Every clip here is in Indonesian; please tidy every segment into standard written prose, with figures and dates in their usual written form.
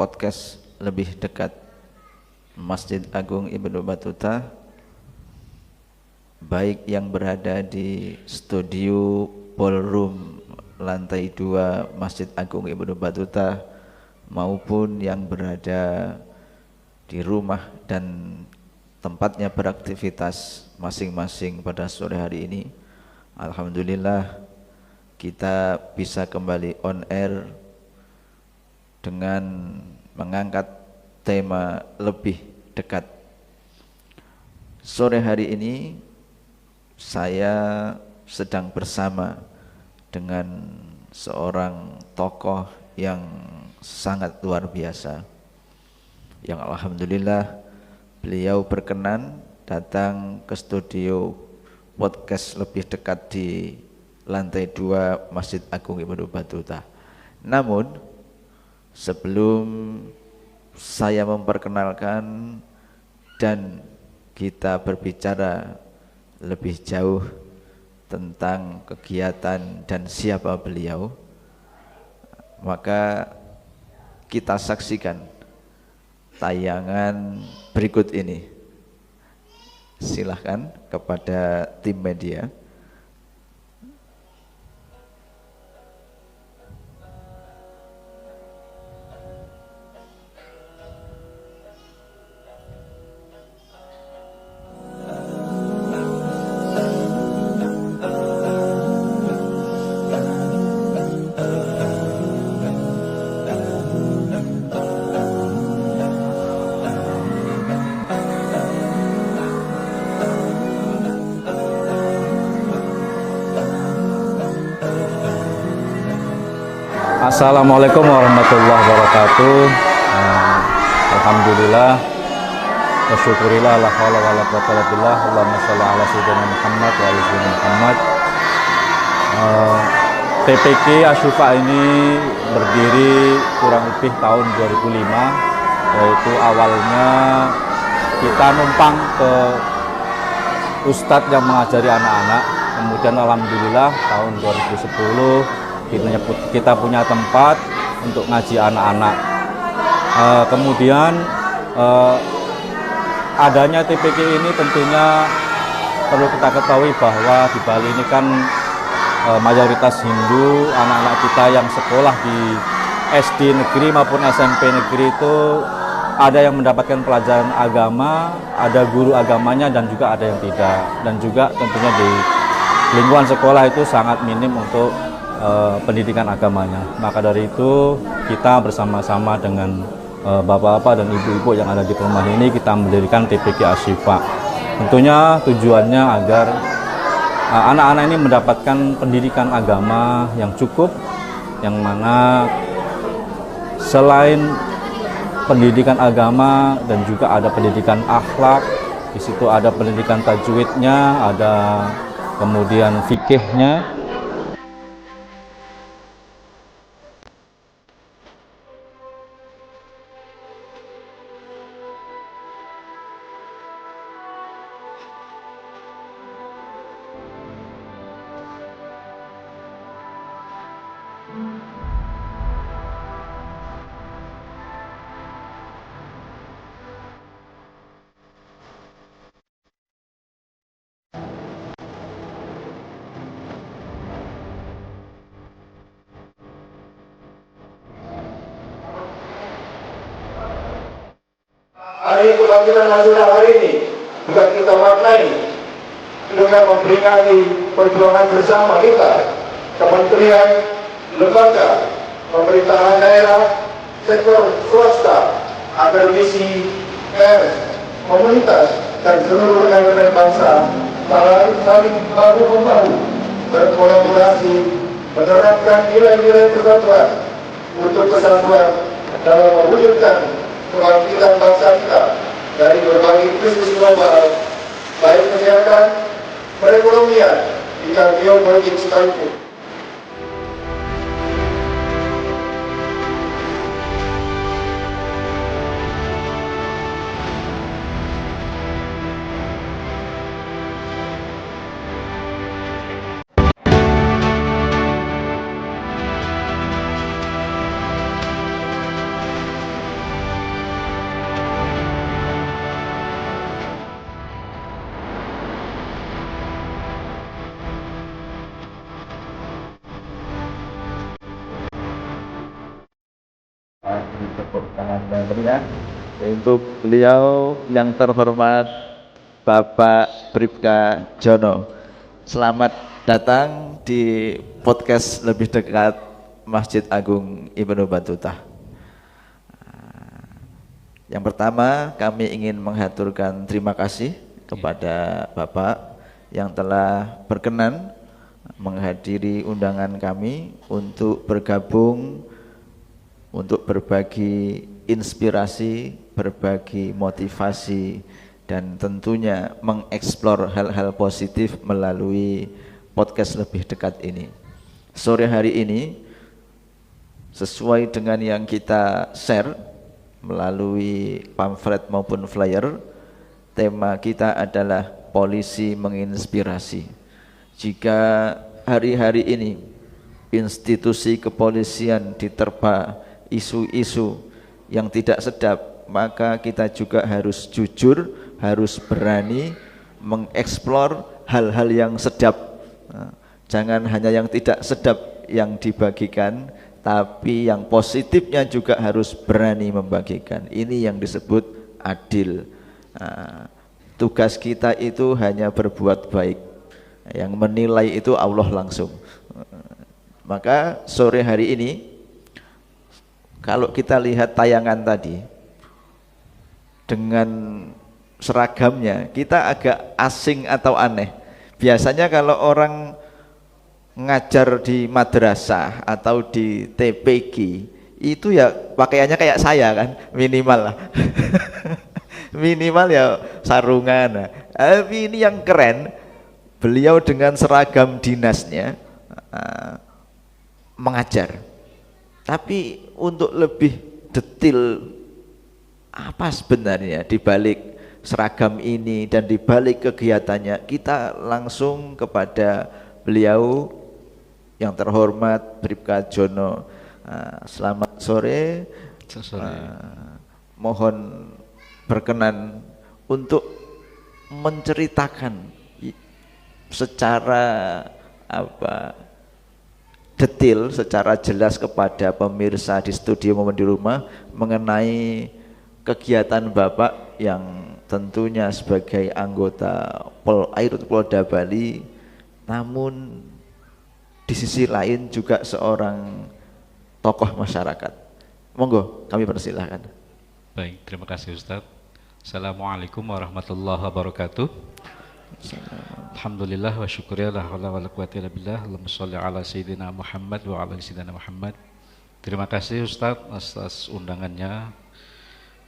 podcast lebih dekat Masjid Agung Ibnu Battuta, baik yang berada di studio ballroom lantai 2 Masjid Agung Ibnu Battuta maupun yang berada di rumah dan tempatnya beraktivitas masing-masing pada sore hari ini. Alhamdulillah kita bisa kembali on air dengan mengangkat tema lebih dekat. Sore hari ini saya sedang bersama dengan seorang tokoh yang sangat luar biasa, yang alhamdulillah beliau berkenan datang ke studio podcast lebih dekat di lantai 2 Masjid Agung Ibnu Battuta. Namun sebelum saya memperkenalkan dan kita berbicara lebih jauh tentang kegiatan dan siapa beliau, maka kita saksikan tayangan berikut ini. Silahkan kepada tim media. Assalamualaikum warahmatullahi wabarakatuh. Alhamdulillah wa syukurillah la haula wala quwwata illa billah. Allahumma shalli ala sayyidina Muhammad wa ala sayyidina Muhammad. TPQ Asy-Syifa ini berdiri kurang lebih tahun 2005, yaitu awalnya kita numpang ke ustadz yang mengajari anak-anak. Kemudian alhamdulillah tahun 2010 kita punya tempat untuk ngaji anak-anak. Kemudian adanya TPQ ini tentunya perlu kita ketahui bahwa di Bali ini kan mayoritas Hindu. Anak-anak kita yang sekolah di SD negeri maupun SMP negeri itu ada yang mendapatkan pelajaran agama, ada guru agamanya dan juga ada yang tidak. Dan juga tentunya di lingkungan sekolah itu sangat minim untuk pendidikan agamanya. Maka dari itu kita bersama-sama dengan bapak-bapak dan ibu-ibu yang ada di perumahan ini, kita mendirikan TPQ Asy-Syifa. Tentunya tujuannya agar anak-anak ini mendapatkan pendidikan agama yang cukup, yang mana selain pendidikan agama dan juga ada pendidikan akhlak. Di situ ada pendidikan tajwidnya, ada kemudian fikihnya. Hari kebangkitan nasional hari ini juga kita maknai dengan memperingati perjuangan bersama kita, kementerian, lembaga, pemerintahan daerah, sektor swasta, akademisi, pers, komunitas, dan seluruh elemen bangsa saling bahu-membahu berkolaborasi menerapkan nilai-nilai persatuan untuk kesatuan dalam mewujudkan kebangkitan bangsa kita dari berbagai krisis global, baik kesehatan, perekonomian, hingga geopolitik sekalipun. tentunya, untuk beliau yang terhormat Bapak Bribka Jono. Selamat datang di podcast lebih dekat Masjid Agung Ibnu Battuta. Yang pertama, kami ingin menghaturkan terima kasih kepada Bapak yang telah berkenan menghadiri undangan kami untuk bergabung, untuk berbagi inspirasi, berbagi motivasi, dan tentunya mengeksplor hal-hal positif melalui podcast lebih dekat ini. Sore hari ini, sesuai dengan yang kita share melalui pamflet maupun flyer, tema kita adalah polisi menginspirasi. Jika hari-hari ini institusi kepolisian diterpa isu-isu yang tidak sedap, maka kita juga harus jujur, harus berani mengeksplor hal-hal yang sedap. Jangan hanya yang tidak sedap yang dibagikan, tapi yang positifnya juga harus berani membagikan. Ini yang disebut adil. Tugas kita itu hanya berbuat baik. Yang menilai itu Allah langsung. Maka sore hari ini, kalau kita lihat tayangan tadi, dengan seragamnya kita agak asing atau aneh. Biasanya kalau orang ngajar di madrasah atau di TPQ itu ya pakaiannya kayak saya kan, minimal lah. Minimal ya sarungan. Tapi ini yang keren, beliau dengan seragam dinasnya mengajar. Tapi untuk lebih detail apa sebenarnya di balik seragam ini dan di balik kegiatannya, kita langsung kepada beliau yang terhormat Bribka Jono. Selamat sore. Mohon berkenan untuk menceritakan secara detail, secara jelas kepada pemirsa di studio maupun di rumah mengenai kegiatan Bapak yang tentunya sebagai anggota Polda Bali, namun di sisi lain juga seorang tokoh masyarakat. Monggo, kami persilahkan. Baik, terima kasih Ustadz. Assalamualaikum warahmatullahi wabarakatuh. Alhamdulillah wa syukurya la haula wa la quwwata illa billah. Allahumma shalli ala sayyidina Muhammad wa ala sayyidina Muhammad. Terima kasih Ustadz atas undangannya.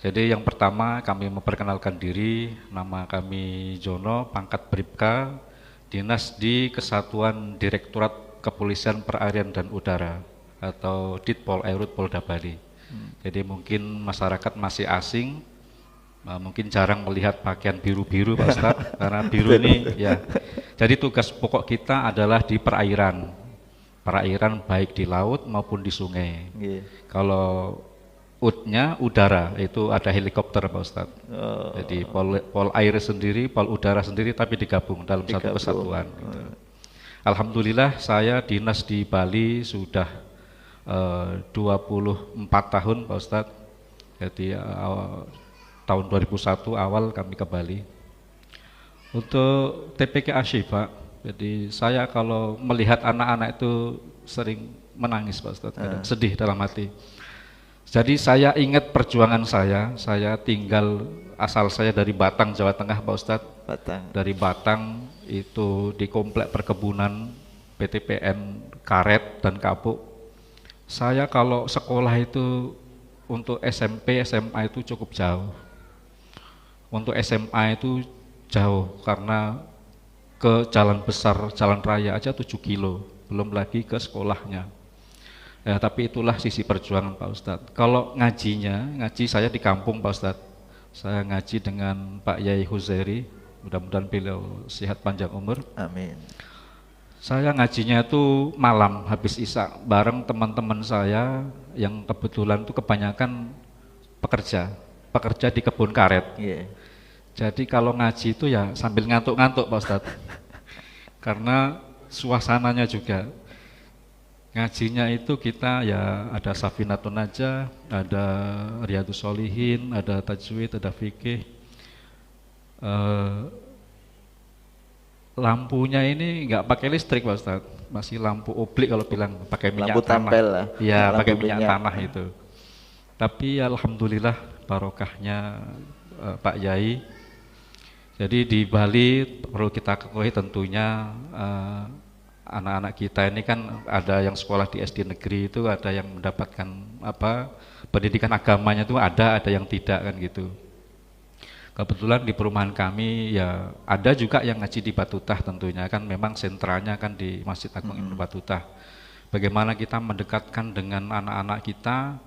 Jadi yang pertama kami memperkenalkan diri, nama kami Jono, pangkat Bribka, dinas di Kesatuan Direktorat Kepolisian Perairan dan Udara atau Ditpol Airut Polda Bali. Jadi mungkin masyarakat masih asing, mungkin jarang melihat pakaian biru-biru Pak Ustadz, karena biru ini ya. Jadi tugas pokok kita adalah di perairan, perairan baik di laut maupun di sungai. Kalau UD-nya udara, itu ada helikopter Pak Ustadz. Jadi pol air sendiri, pol udara sendiri, tapi digabung dalam satu kesatuan. Gitu. Alhamdulillah saya dinas di Bali sudah 24 tahun Pak Ustadz. Jadi tahun 2001 awal kami ke Bali. Untuk TPK Asyifa, jadi saya kalau melihat anak-anak itu sering menangis Pak Ustadz, sedih dalam hati. Jadi saya ingat perjuangan saya tinggal, asal saya dari Batang, Jawa Tengah Pak Ustadz. Dari Batang itu di komplek perkebunan PTPN Karet dan Kapuk. Saya kalau sekolah itu untuk SMP, SMA itu cukup jauh. Untuk SMA itu jauh karena ke jalan besar, jalan raya aja 7 kilo, belum lagi ke sekolahnya. Ya, tapi itulah sisi perjuangan Pak Ustadz. Kalau ngaji saya di kampung Pak Ustadz. Saya ngaji dengan Pak Yai Huzairi, mudah-mudahan beliau sehat panjang umur. Amin. Saya ngajinya itu malam habis isya bareng teman-teman saya yang kebetulan itu kebanyakan pekerja di kebun karet. Jadi kalau ngaji itu ya sambil ngantuk-ngantuk Pak Ustadz. Karena suasananya juga. Ngajinya itu kita ya ada Safinatun Najah, ada Riyadhus Sholihin, ada tajwid, ada fikih. Lampunya ini nggak pakai listrik Pak Ustadz, masih lampu oblik kalau bilang, pakai minyak Lampu tanah. tempel lah. Iya, Lampu pakai minyak minyak. tanah itu. Tapi alhamdulillah barokahnya Pak Yai. Jadi di Bali perlu kita ketahui tentunya anak-anak kita ini kan ada yang sekolah di SD negeri itu, ada yang mendapatkan pendidikan agamanya itu ada yang tidak kan gitu. Kebetulan di perumahan kami ya ada juga yang ngaji di Batutah, tentunya kan memang sentranya kan di Masjid Agung Ibnu Batutah. Bagaimana kita mendekatkan dengan anak-anak kita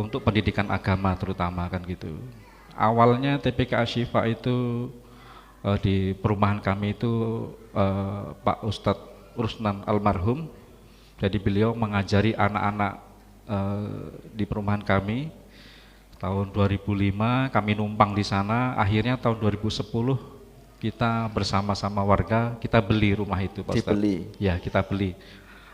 untuk pendidikan agama terutama kan gitu. Awalnya TPK Asyifa itu di perumahan kami itu Pak Ustadz Rusnan almarhum, jadi beliau mengajari anak-anak di perumahan kami. Tahun 2005 kami numpang di sana, akhirnya tahun 2010 kita bersama-sama warga kita beli rumah itu Pak Ustadz. Dibeli. Ya, kita beli.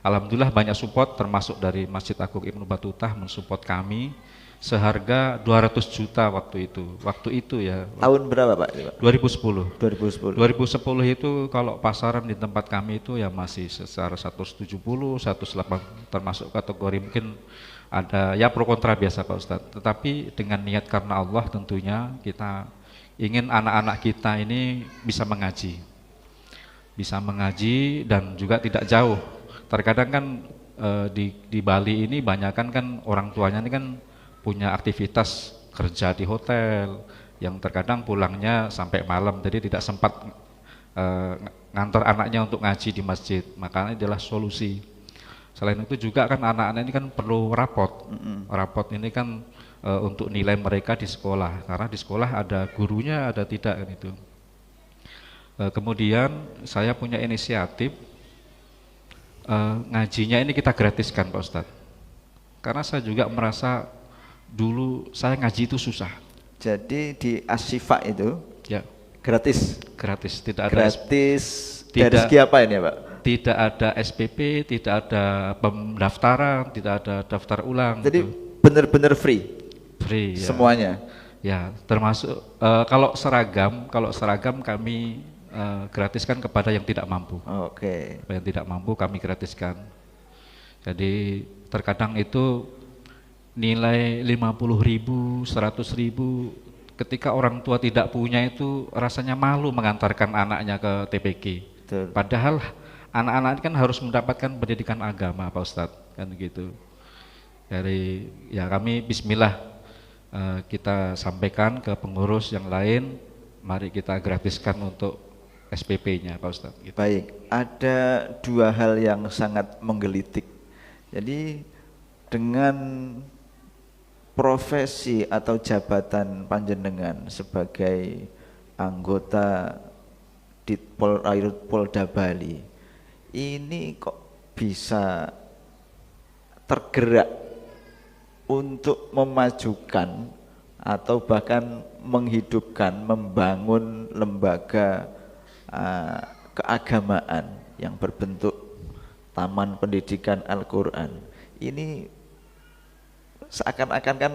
Alhamdulillah banyak support, termasuk dari Masjid Agung Ibnu Batutah mensupport kami seharga 200 juta waktu itu. Waktu itu ya. Tahun berapa Pak? 2010. 2010. 2010 itu kalau pasaran di tempat kami itu ya masih secara 170, 180, termasuk kategori mungkin ada ya pro kontra biasa Pak Ustadz. Tetapi dengan niat karena Allah tentunya kita ingin anak-anak kita ini bisa mengaji. Bisa mengaji dan juga tidak jauh. Terkadang kan di Bali ini banyakan kan orang tuanya ini kan punya aktivitas kerja di hotel yang terkadang pulangnya sampai malam, jadi tidak sempat ngantar anaknya untuk ngaji di masjid. Makanya adalah solusi. Selain itu juga kan anak-anak ini kan perlu rapot. Rapot ini kan untuk nilai mereka di sekolah, karena di sekolah ada gurunya ada tidak kan itu. Kemudian saya punya inisiatif ngajinya ini kita gratiskan Pak Ustadz, karena saya juga merasa dulu saya ngaji itu susah. Jadi di Asyifa itu Ya, gratis. gratis, tidak ada Gratis dari tidak- segi apa ini ya Pak? tidak ada SPP, tidak ada pendaftaran, tidak ada daftar ulang. Jadi gitu. benar-benar free Free ya. semuanya. Ya, termasuk kalau seragam kami gratiskan kepada yang tidak mampu. Oke. Yang tidak mampu kami gratiskan. Jadi terkadang itu nilai 50.000, 100.000, ketika orang tua tidak punya itu rasanya malu mengantarkan anaknya ke TPQ. Betul. Padahal anak-anak kan harus mendapatkan pendidikan agama Pak Ustadz, kan gitu. Dari ya kami bismillah kita sampaikan ke pengurus yang lain, mari kita gratiskan untuk SPP-nya Pak Ustadz. Gitu. Baik, ada dua hal yang sangat menggelitik. Jadi dengan profesi atau jabatan panjenengan sebagai anggota Ditpol Airut Polda Bali, ini kok bisa tergerak untuk memajukan atau bahkan menghidupkan, membangun lembaga keagamaan yang berbentuk Taman Pendidikan Al-Quran. Ini seakan-akan kan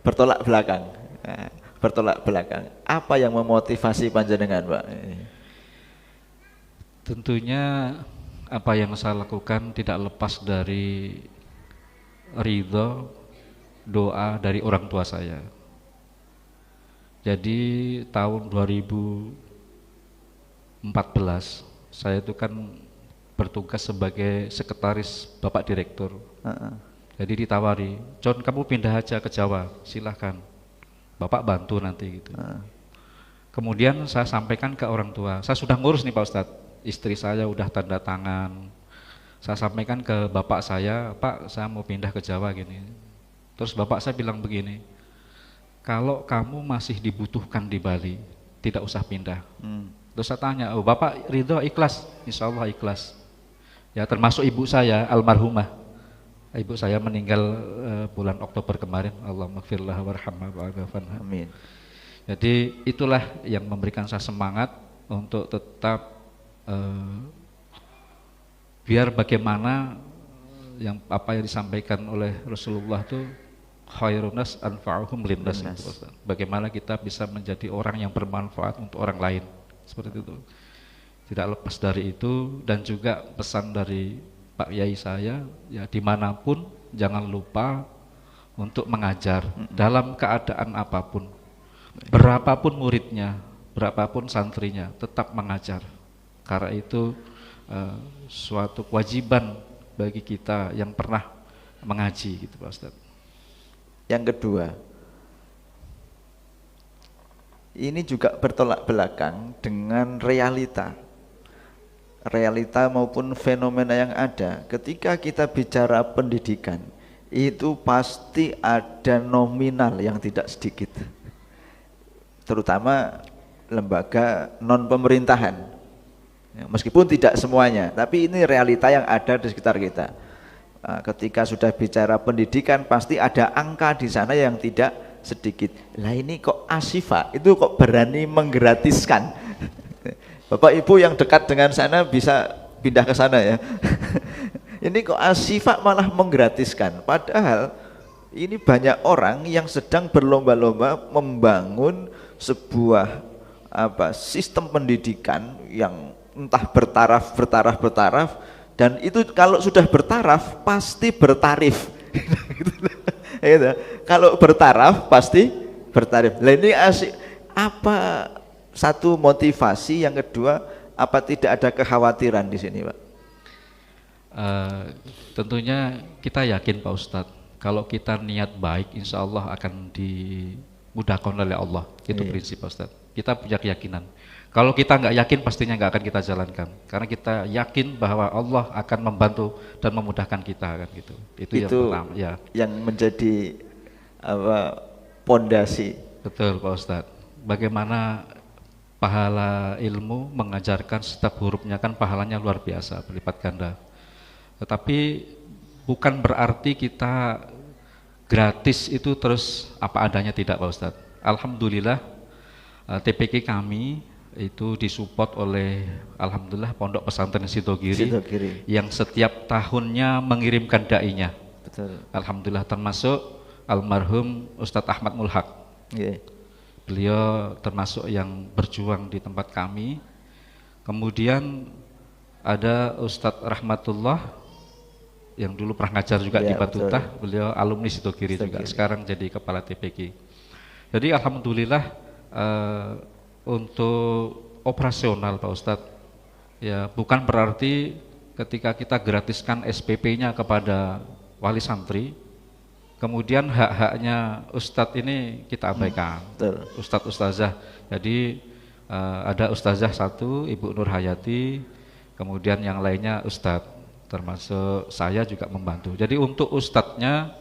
bertolak belakang. Bertolak belakang. Apa yang memotivasi panjenengan, Pak? Tentunya apa yang saya lakukan tidak lepas dari ridho, doa dari orang tua saya. Jadi tahun 2014 saya itu kan bertugas sebagai sekretaris Bapak Direktur. Jadi ditawari, John kamu pindah aja ke Jawa, silahkan, Bapak bantu nanti gitu. Kemudian saya sampaikan ke orang tua, saya sudah ngurus nih Pak Ustadz, istri saya udah tanda tangan. Saya sampaikan ke bapak saya, Pak saya mau pindah ke Jawa gini. Terus bapak saya bilang begini, kalau kamu masih dibutuhkan di Bali, tidak usah pindah. Terus saya tanya, oh bapak ridho ikhlas? Insya Allah ikhlas. Ya termasuk ibu saya almarhumah. Ibu saya meninggal bulan Oktober kemarin. Allahumma gfirlah warhamha wa'afanha. Amin. Jadi itulah yang memberikan saya semangat untuk tetap biar bagaimana yang apa yang disampaikan oleh Rasulullah itu khairunas anfa'uhum linnas. Bagaimana kita bisa menjadi orang yang bermanfaat untuk orang lain, seperti itu. Tidak lepas dari itu, dan juga pesan dari Pak Yai saya, ya dimanapun jangan lupa untuk mengajar dalam keadaan apapun, berapapun muridnya, berapapun santrinya, tetap mengajar. Karena itu suatu kewajiban bagi kita yang pernah mengaji, gitu Pak Ustadz. Yang kedua, ini juga bertolak belakang dengan realita maupun fenomena yang ada. Ketika kita bicara pendidikan, itu pasti ada nominal yang tidak sedikit, terutama lembaga non pemerintahan, meskipun tidak semuanya, tapi ini realita yang ada di sekitar kita. Ketika sudah bicara pendidikan, pasti ada angka di sana yang tidak sedikit. Lah ini kok Ashifa itu kok berani menggratiskan? Bapak Ibu yang dekat dengan sana bisa pindah ke sana ya. Ini kok Ashifa malah menggratiskan, padahal ini banyak orang yang sedang berlomba-lomba membangun sebuah sistem pendidikan yang entah bertaraf, dan itu kalau sudah bertaraf pasti bertarif. Kalau bertaraf pasti bertarif. Lah ini apa satu motivasi, yang kedua apa tidak ada kekhawatiran di sini, Pak? Tentunya kita yakin Pak Ustadz, kalau kita niat baik insya Allah akan dimudahkan oleh Allah. Itu prinsip Pak Ustadz. Kita punya keyakinan. Kalau kita nggak yakin pastinya nggak akan kita jalankan, karena kita yakin bahwa Allah akan membantu dan memudahkan kita, kan gitu. Itu yang pertama ya. Yang menjadi pondasi. Betul Pak Ustadz. Bagaimana pahala ilmu mengajarkan setiap hurufnya, kan pahalanya luar biasa, berlipat ganda. Tetapi bukan berarti kita gratis itu terus apa adanya, tidak Pak Ustadz. Alhamdulillah TPK kami itu disupport oleh alhamdulillah Pondok Pesantren Sidogiri yang setiap tahunnya mengirimkan dai-nya. Betul. Alhamdulillah, termasuk almarhum Ustadz Ahmad Mulhaq. Beliau termasuk yang berjuang di tempat kami. Kemudian ada Ustadz Rahmatullah yang dulu pernah ngajar juga di Batutah, beliau alumni Sidogiri juga, sekarang jadi kepala TPK. Jadi alhamdulillah untuk operasional Pak Ustadz, ya bukan berarti ketika kita gratiskan SPP-nya kepada wali santri, kemudian hak-haknya Ustadz ini kita abaikan. Ustadz Ustazah, jadi ada Ustazah satu, Ibu Nur Hayati, kemudian yang lainnya Ustadz, termasuk saya juga membantu. Jadi untuk Ustadznya,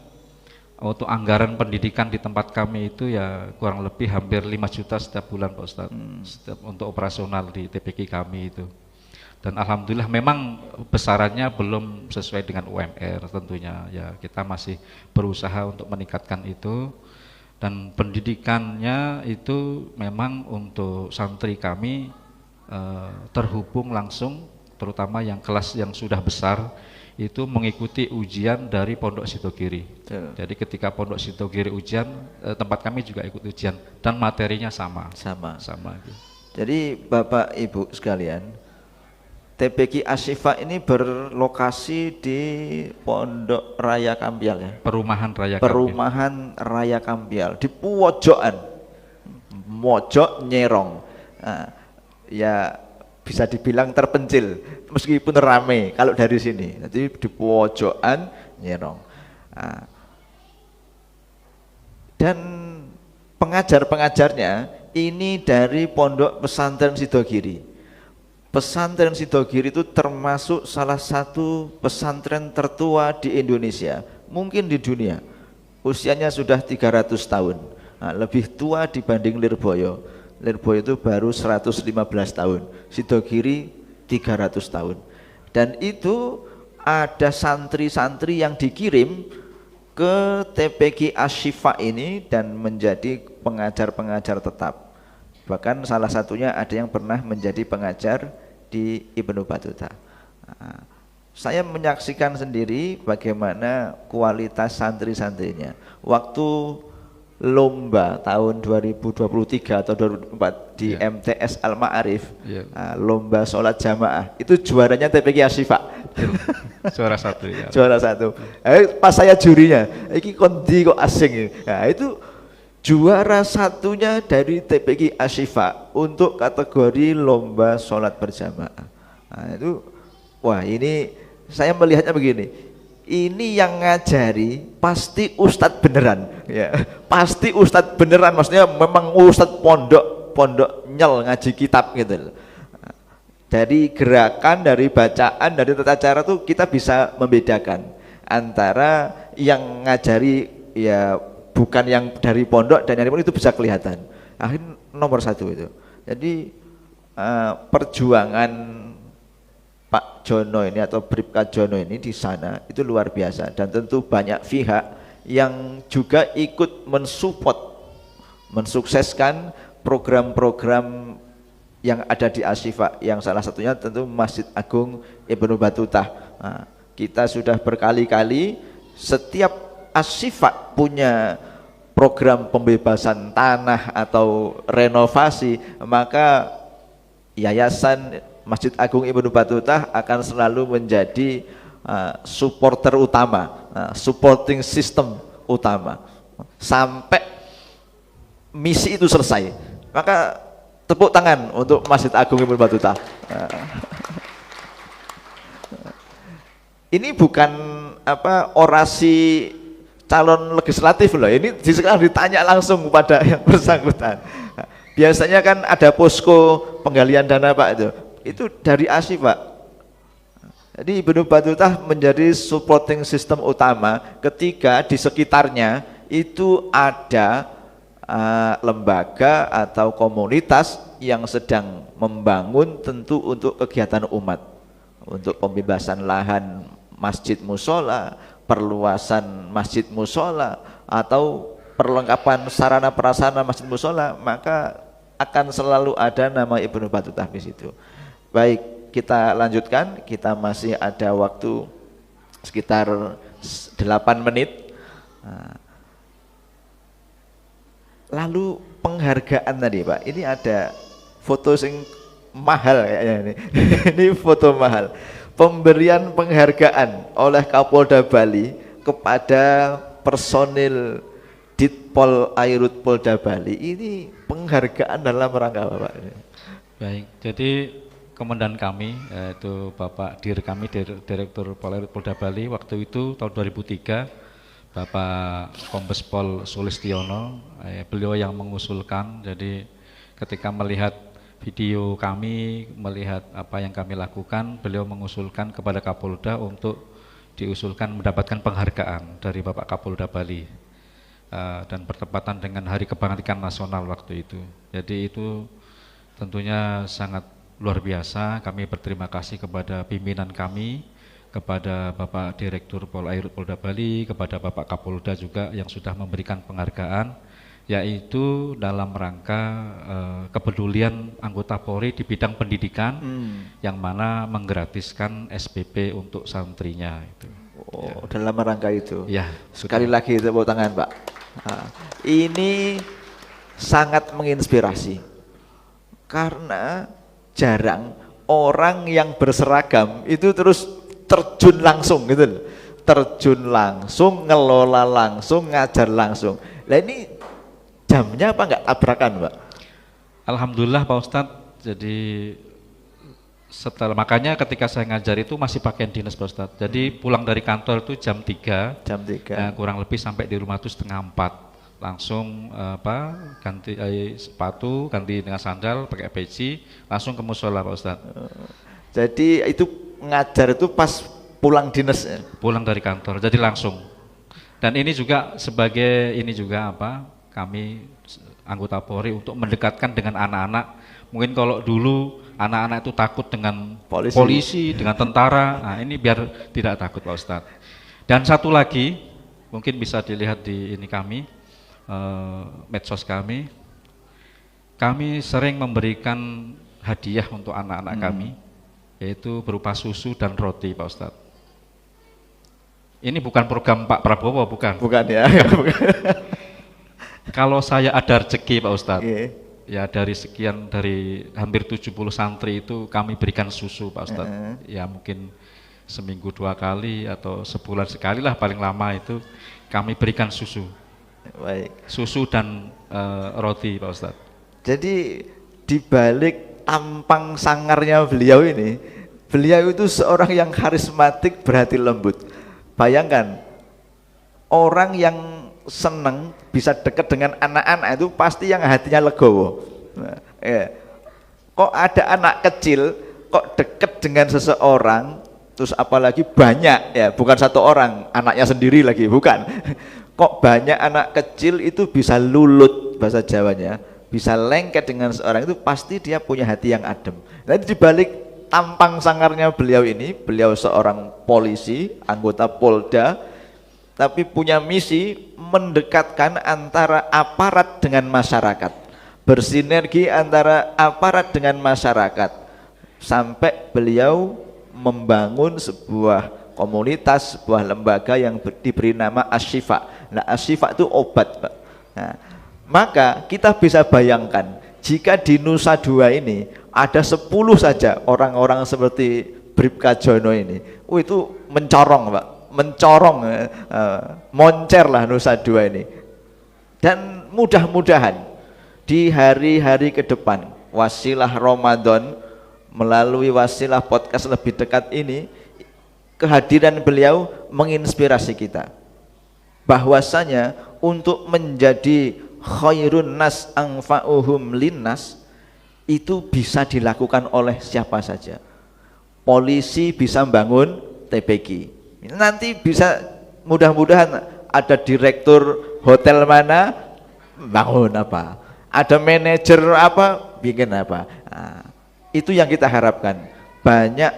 untuk anggaran pendidikan di tempat kami itu ya kurang lebih hampir 5 juta setiap bulan Pak Ustadz, untuk operasional di TPK kami itu. Dan alhamdulillah memang besarannya belum sesuai dengan UMR tentunya, ya kita masih berusaha untuk meningkatkan itu. Dan pendidikannya itu memang untuk santri kami terhubung langsung, terutama yang kelas yang sudah besar itu mengikuti ujian dari Pondok Sidogiri. Jadi ketika Pondok Sidogiri ujian, tempat kami juga ikut ujian dan materinya sama. Gitu. Jadi Bapak Ibu sekalian, TPK Ashifa ini berlokasi di Pondok Raya Kampial ya. Perumahan Raya Kampial di pojokan, mojok Nyerong. Nah, ya bisa dibilang terpencil meskipun rame kalau dari sini. Jadi di pojokan Nyerong. Nah, dan pengajar-pengajarnya ini dari Pondok Pesantren Sidogiri. Pesantren Sidogiri itu termasuk salah satu pesantren tertua di Indonesia, mungkin di dunia. Usianya sudah 300 tahun. Nah, lebih tua dibanding Lirboyo. Lirboyo itu baru 115 tahun, Sidogiri 300 tahun. Dan itu ada santri-santri yang dikirim ke TPK Ashifa ini dan menjadi pengajar-pengajar tetap. Bahkan salah satunya ada yang pernah menjadi pengajar di Ibnu Battuta. Nah, saya menyaksikan sendiri bagaimana kualitas santri-santrinya. Waktu lomba tahun 2023 atau 2024 di MTS Al-Ma'arif, lomba sholat jamaah, itu juaranya TPQ Asyifa. Juara 1 ya. Juara 1. Pas saya jurinya, iki kondi kok asing. Nah, itu juara satunya dari TPQ Asyifa untuk kategori lomba sholat berjamaah. Nah, itu, wah ini saya melihatnya begini. Ini yang ngajari pasti ustadz beneran, ya. Pasti ustadz beneran, maksudnya memang ustadz pondok nyel ngaji kitab gitu. Dari gerakan, dari bacaan, dari tata cara tuh kita bisa membedakan antara yang ngajari ya bukan yang dari pondok dan yang dari pondok, itu bisa kelihatan. Akhirnya nomor 1 itu. Jadi perjuangan Pak Jono ini atau Bribka Jono ini di sana itu luar biasa, dan tentu banyak pihak yang juga ikut mensupport, mensukseskan program-program yang ada di Asyifa, yang salah satunya tentu Masjid Agung Ibnu Battuta. Nah, kita sudah berkali-kali setiap Asyifa punya program pembebasan tanah atau renovasi, maka Yayasan Masjid Agung Ibnu Battuta akan selalu menjadi supporter utama, supporting system utama sampai misi itu selesai. Maka tepuk tangan untuk Masjid Agung Ibnu Battuta. Ini bukan orasi calon legislatif loh. Ini sekarang ditanya langsung kepada yang bersangkutan. Biasanya kan ada posko penggalian dana Pak itu dari ASI Pak. Jadi Ibnu Battuta menjadi supporting system utama ketika di sekitarnya itu ada lembaga atau komunitas yang sedang membangun tentu untuk kegiatan umat, untuk pembebasan lahan masjid musola, perluasan masjid musola, atau perlengkapan sarana prasarana masjid musola, maka akan selalu ada nama Ibnu Battuta di situ. Baik, kita lanjutkan, kita masih ada waktu sekitar 8 menit. Lalu penghargaan tadi Pak, ini ada foto sing mahal kayaknya ini. Ini foto mahal. Pemberian penghargaan oleh Kapolda Bali kepada personil Ditpol Airut Polda Bali. Ini penghargaan dalam rangka apa Pak? Baik, jadi komandan kami, yaitu Bapak Dir kami, Direktur Polairut Polda Bali, waktu itu tahun 2003, Bapak Kombes Pol Sulistiono, beliau yang mengusulkan. Jadi ketika melihat video kami, melihat apa yang kami lakukan, beliau mengusulkan kepada Kapolda untuk diusulkan mendapatkan penghargaan dari Bapak Kapolda Bali, dan bertepatan dengan Hari Kebangkitan Nasional waktu itu. Jadi itu tentunya sangat luar biasa. Kami berterima kasih kepada pimpinan kami, kepada Bapak Direktur Polairut Polda Bali, kepada Bapak Kapolda juga yang sudah memberikan penghargaan, yaitu dalam rangka kepedulian anggota Polri di bidang pendidikan, yang mana menggratiskan SPP untuk santrinya itu. Oh, ya. Dalam rangka itu. Ya, sekali lagi tepuk tangan Pak. Ini sangat menginspirasi karena jarang orang yang berseragam itu terus terjun langsung gitu loh. Terjun langsung, ngelola langsung, ngajar langsung. Nah ini jamnya apa enggak tabrakan Pak? Alhamdulillah Pak Ustadz. Jadi makanya ketika saya ngajar itu masih pakaian dinas Pak Ustadz. Jadi pulang dari kantor itu jam 3. Jam 3. Kurang lebih sampai di rumah itu 3:30. Langsung ganti sepatu, ganti dengan sandal, pakai peci, langsung ke musola Pak Ustadz. Jadi itu ngajar itu pas pulang dinas ya? Pulang dari kantor, jadi langsung. Dan ini juga sebagai kami anggota Polri untuk mendekatkan dengan anak-anak. Mungkin kalau dulu anak-anak itu takut dengan polisi, dengan tentara, nah ini biar tidak takut Pak Ustadz. Dan satu lagi, mungkin bisa dilihat di ini kami, medsos kami sering memberikan hadiah untuk anak-anak kami, yaitu berupa susu dan roti Pak Ustadz. Ini bukan program Pak Prabowo, bukan. Bukan ya. Kalau saya ada rezeki Pak Ustadz, Iya. ya dari hampir 70 santri itu kami berikan susu Pak Ustadz. Ya mungkin seminggu 2 kali atau sebulan sekali lah paling lama itu kami berikan susu. Baik. Susu dan roti Pak Ustadz. Jadi di balik tampang sangarnya beliau ini, beliau itu seorang yang karismatik, berhati lembut. Bayangkan, orang yang seneng bisa dekat dengan anak-anak itu pasti yang hatinya legowo. Nah, ya. Kok ada anak kecil kok dekat dengan seseorang, terus apalagi banyak ya, bukan satu orang, anaknya sendiri lagi, bukan. Kok banyak anak kecil itu bisa lulut, bahasa Jawanya, bisa lengket dengan seorang, itu pasti dia punya hati yang adem. Nah, di balik tampang sangarnya beliau ini, beliau seorang polisi, anggota Polda, tapi punya misi mendekatkan antara aparat dengan masyarakat, bersinergi antara aparat dengan masyarakat, sampai beliau membangun sebuah komunitas, sebuah lembaga yang diberi nama Asy-Syifa. Nah, Asy-Syifa itu obat, Pak. Nah, maka kita bisa bayangkan jika di Nusa Dua ini ada 10 saja orang-orang seperti Bribka Jono ini, itu mencorong Pak, mencorong, moncer lah Nusa Dua ini. Dan mudah-mudahan di hari-hari ke depan, wasilah Ramadan, melalui wasilah podcast lebih dekat ini, kehadiran beliau menginspirasi kita bahwasanya untuk menjadi khairun nas anfa'uhum linnas itu bisa dilakukan oleh siapa saja. Polisi bisa bangun TPQ, nanti bisa mudah-mudahan ada direktur hotel mana bangun apa, ada manajer apa bikin apa. Nah, itu yang kita harapkan, banyak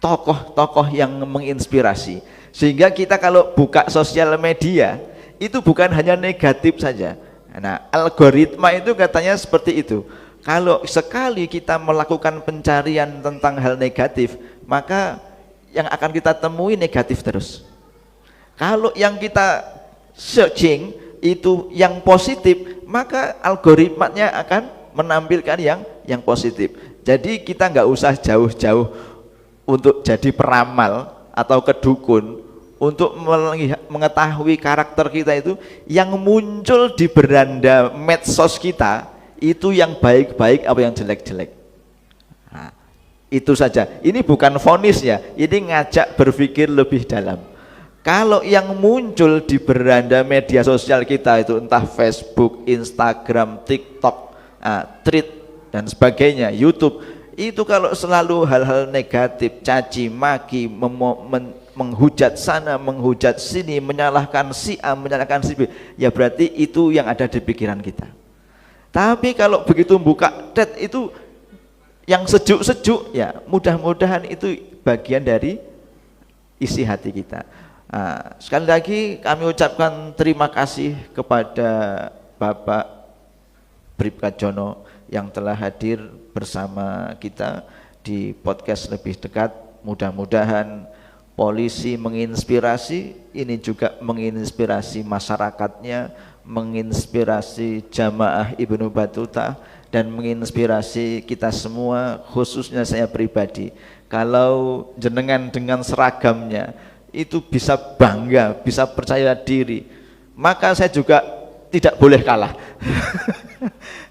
tokoh-tokoh yang menginspirasi, sehingga kita kalau buka sosial media itu bukan hanya negatif saja. Nah, algoritma itu katanya seperti itu. Kalau sekali kita melakukan pencarian tentang hal negatif, maka yang akan kita temui negatif terus. Kalau yang kita searching itu yang positif, maka algoritmanya akan menampilkan yang positif. Jadi kita nggak usah jauh-jauh untuk jadi peramal atau kedukun untuk mengetahui karakter kita itu, yang muncul di beranda medsos kita itu yang baik-baik apa yang jelek-jelek. Nah, itu saja. Ini bukan vonis ya, ini ngajak berpikir lebih dalam. Kalau yang muncul di beranda media sosial kita itu entah Facebook, Instagram, TikTok, Thread dan sebagainya, YouTube, itu kalau selalu hal-hal negatif, caci maki, menghujat sana, menghujat sini, menyalahkan si A, menyalahkan si B, ya berarti itu yang ada di pikiran kita. Tapi kalau begitu buka thread itu yang sejuk-sejuk, ya mudah-mudahan itu bagian dari isi hati kita. Nah, sekali lagi kami ucapkan terima kasih kepada Bapak Bribka Jono yang telah hadir bersama kita di podcast lebih dekat. Mudah-mudahan polisi menginspirasi, ini juga menginspirasi masyarakatnya, menginspirasi jamaah Ibnu Battuta, dan menginspirasi kita semua, khususnya saya pribadi. Kalau jenengan dengan seragamnya itu bisa bangga, bisa percaya diri, maka saya juga tidak boleh kalah.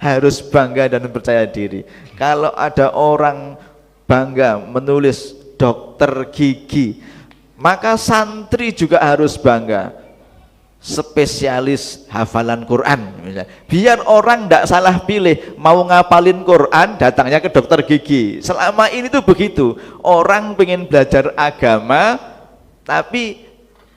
Harus bangga dan percaya diri. Kalau ada orang bangga menulis dokter gigi, maka santri juga harus bangga spesialis hafalan Quran misalnya. Biar orang tidak salah pilih, mau ngapalin Quran datangnya ke dokter gigi. Selama ini tuh begitu, orang pengen belajar agama tapi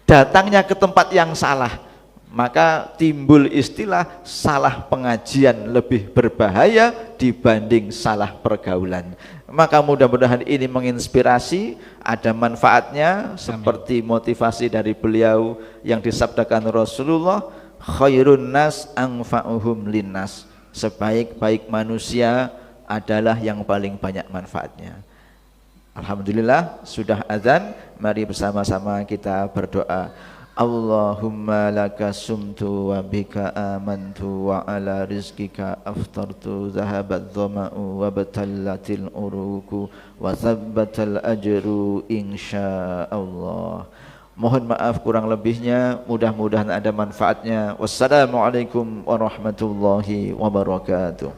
datangnya ke tempat yang salah, maka timbul istilah salah pengajian lebih berbahaya dibanding salah pergaulan. Maka mudah-mudahan ini menginspirasi, ada manfaatnya. Seperti motivasi dari beliau yang disabdakan Rasulullah, khairun nas anfa'uhum linnas, sebaik-baik manusia adalah yang paling banyak manfaatnya. Alhamdulillah sudah azan, mari bersama-sama kita berdoa. Allahumma laka sumtu wa bika amantu wa ala rizkika aftartu zahabat dhama'u wa batallatil uruku wa thabbatal ajru insyaallah. Mohon maaf kurang lebihnya, mudah-mudahan ada manfaatnya. Wassalamualaikum warahmatullahi wabarakatuh.